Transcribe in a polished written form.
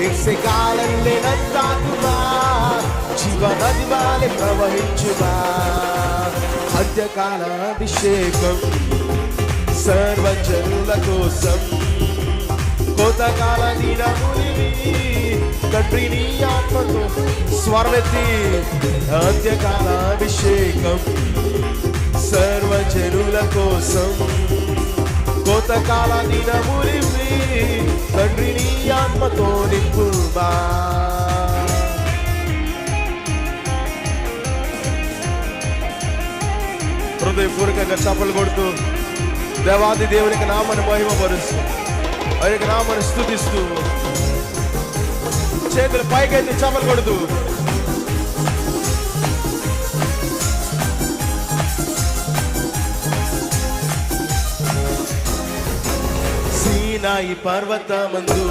ఏసే కాలంలో నందాకుమా జీవనది వాలే ప్రవహించుమా అంత్యకాల అభిషేకం సర్వజనుల కోసం కోతకాల దినములివి తండ్రి నీ ఆత్మతో స్వరమెత్తి అంత్యకాల అభిషేకం సర్వజనుల కోసం కోతకాల దినములివి తండ్రి నీ ఆత్మతో నింపుమా హృదయపూర్వకంగా చప్పలు కొడుతూ దేవాది దేవునికి నామను మహిమపరుస్తూ ఆయన నామను స్తుతిస్తూ చేతులు పైకెత్తి చప్పలు కొడుతూ సీనాయి పర్వతమందు